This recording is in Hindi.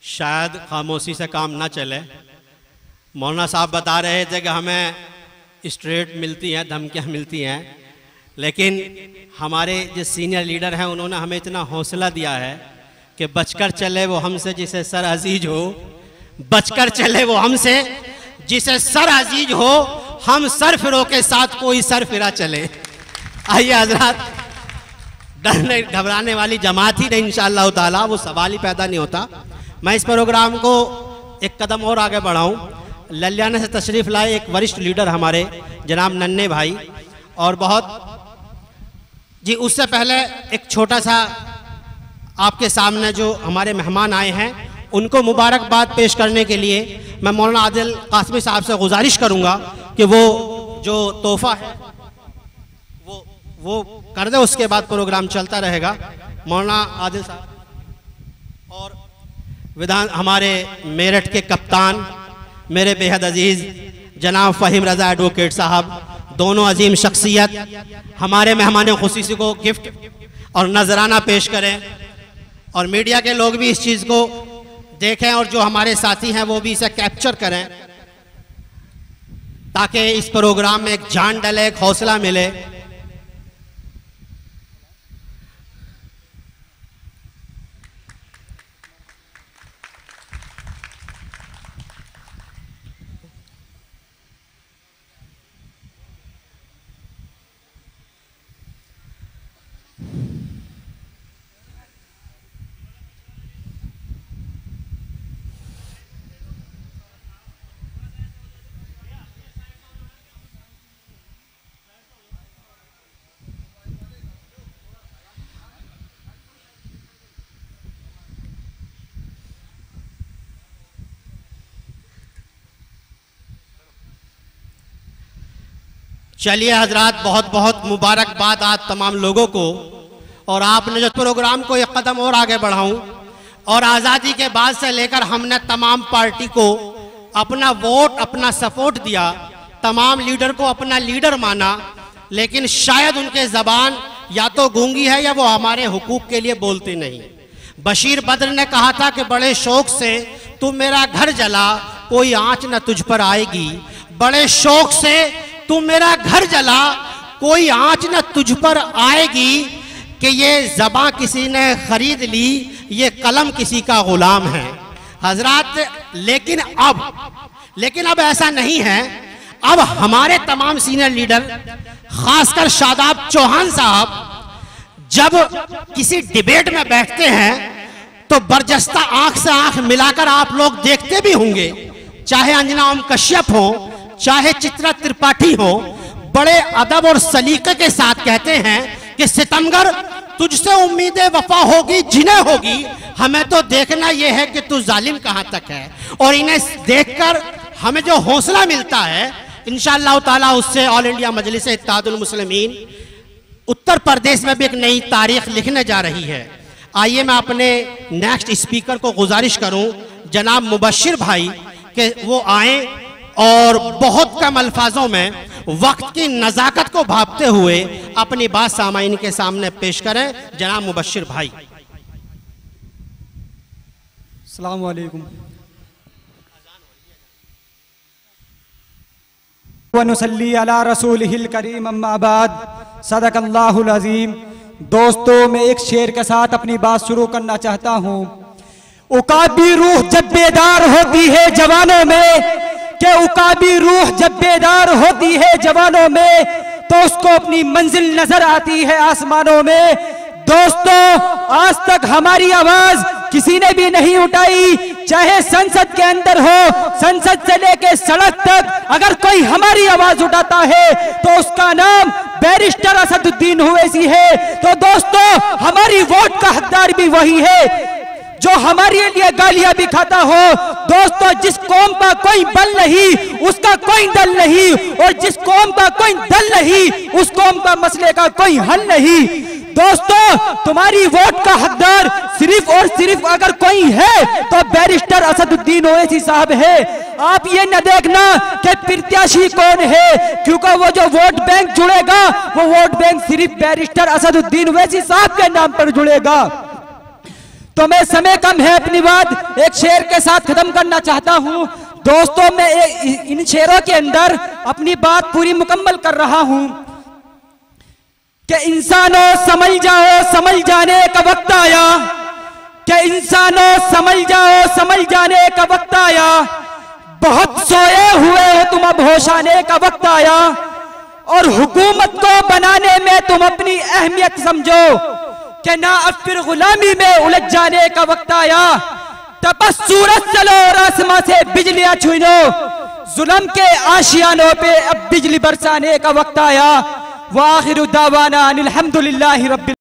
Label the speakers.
Speaker 1: शायद खामोशी से काम ना चले। मौलाना साहब बता रहे थे कि हमें स्ट्रेट मिलती हैं, धमकियाँ मिलती हैं, लेकिन हमारे जो सीनियर लीडर हैं उन्होंने हमें इतना हौसला दिया है कि बचकर चले वो हमसे जिसे सर अजीज हो, बचकर चले वो हमसे जिसे सर अजीज हो, हम सर फिरो के साथ कोई सर फिरा चले। आइए हजरात, डरने घबराने वाली जमात ही नहीं इंशाअल्लाह ताला, वो सवाल ही पैदा नहीं होता। मैं इस प्रोग्राम को एक कदम और आगे बढ़ाऊं। ललियाना से तशरीफ़ लाए एक वरिष्ठ लीडर हमारे जनाब नन्हे भाई, और बहुत जी उससे पहले एक छोटा सा आपके सामने जो हमारे मेहमान आए हैं उनको मुबारकबाद पेश करने के लिए मैं मौलाना आदिल कासमी साहब से गुजारिश करूंगा कि वो जो तोहफा है वो कर दे, उसके बाद प्रोग्राम चलता रहेगा। मौलाना आदिल साहब और विधान हमारे मेरठ के कप्तान मेरे बेहद अजीज़ जनाब फ़हीम रज़ा एडवोकेट साहब, दोनों अजीम शख्सियत हमारे मेहमान खुसूसी को गिफ्ट और नजराना पेश करें, और मीडिया के लोग भी इस चीज़ को देखें और जो हमारे साथी हैं वो भी इसे कैप्चर करें ताकि इस प्रोग्राम में एक जान डले, एक हौसला मिले। चलिए हजरात, बहुत बहुत मुबारकबाद आज तमाम लोगों को, और आपने जो प्रोग्राम को एक कदम और आगे बढ़ाऊं, और आज़ादी के बाद से लेकर हमने तमाम पार्टी को अपना वोट, अपना सपोर्ट दिया, तमाम लीडर को अपना लीडर माना, लेकिन शायद उनके ज़बान या तो गूंगी है या वो हमारे हुकूक के लिए बोलते नहीं। बशीर बद्र ने कहा था कि बड़े शौक से तू मेरा घर जला, कोई आँच न तुझ पर आएगी। बड़े शौक से तू मेरा घर जला, कोई आँच न तुझ पर आएगी, कि ये ज़बां किसी ने खरीद ली, ये कलम किसी का गुलाम है। हजरात लेकिन अब ऐसा नहीं है। अब हमारे तमाम सीनियर लीडर, खासकर शादाब चौहान साहब, जब किसी डिबेट में बैठते हैं तो बरजस्ता आंख से आंख मिलाकर आप लोग देखते भी होंगे, चाहे अंजना ओम कश्यप हो, चाहे चित्रा त्रिपाठी हो, बड़े अदब और सलीके के साथ कहते हैं कि सितमगर तुझसे उम्मीदें वफा होगी जिन्हें होगी, हमें तो देखना यह है कि तू जालिम कहां तक है। और इन्हें देखकर हमें जो हौसला मिलता है इंशाअल्लाह ताला, उससे ऑल इंडिया मजलिस इत्तेहादुल मुस्लिमीन उत्तर प्रदेश में भी एक नई तारीख लिखने जा रही है। आइए मैं अपने नेक्स्ट स्पीकर को गुजारिश करूं जनाब मुबशिर भाई कि वो आए और बहुत कम अल्फाजों में वक्त की नज़ाकत को भापते हुए अपनी बात सामाईन के सामने पेश करें। जनाब मुबशिर भाई।
Speaker 2: अस्सलाम वालेकुम। व नुसल्ली अला रसूलिहिल करीम अम्मा बाद, सदक़ल्लाहुल अज़ीम। दोस्तों, मैं एक शेर के साथ अपनी बात शुरू करना चाहता हूँ। उकाबी रूह जब बेदार होती है जवानों में, कि उकाबी रूह जब बेदार होती है जवानों में, तो उसको अपनी मंजिल नजर आती है आसमानों में। दोस्तों, आज तक हमारी आवाज किसी ने भी नहीं उठाई, चाहे संसद के अंदर हो, संसद से लेके सड़क तक अगर कोई हमारी आवाज उठाता है तो उसका नाम बैरिस्टर असदुद्दीन ओवैसी है। तो दोस्तों, हमारी वोट का हकदार भी वही है जो हमारे लिए गालियां भी खाता हो। दोस्तों, जिस कौम का कोई बल नहीं उसका कोई दल नहीं, और जिस कौम का कोई दल नहीं उस कौम का मसले का कोई हल नहीं। दोस्तों, तुम्हारी वोट का हकदार सिर्फ और सिर्फ अगर कोई है तो बैरिस्टर असदुद्दीन ओवैसी साहब है। आप ये न देखना कि प्रत्याशी कौन है, क्योंकि वो जो वोट बैंक जुड़ेगा वो वोट बैंक सिर्फ बैरिस्टर असदुद्दीन ओवैसी साहब के नाम पर जुड़ेगा। तो दोस्तों मैं समय कम है, अपनी बात एक शेर के साथ खत्म करना चाहता हूँ। दोस्तों मैं इन शेरों के अंदर अपनी बात पूरी मुकम्मल कर रहा हूँ कि इंसानों समझ जाओ, समझ जाने का वक्त आया, कि इंसानों समझ जाओ, समझ जाने का वक्त आया। बहुत सोए हुए हो तुम, अब होश आने का वक्त आया। और हुकूमत को बनाने में तुम अपनी अहमियत समझो कि ना अब फिर गुलामी में उलझ जाने का वक्त आया। तब बस सूरज चलो और आसमां से बिजलियां छुई लो, जुल्म के आशियानों पे अब बिजली बरसाने का वक्त आया। वाखिरु दावाना अनिल हम्दुलिल्लाहि रब्बिल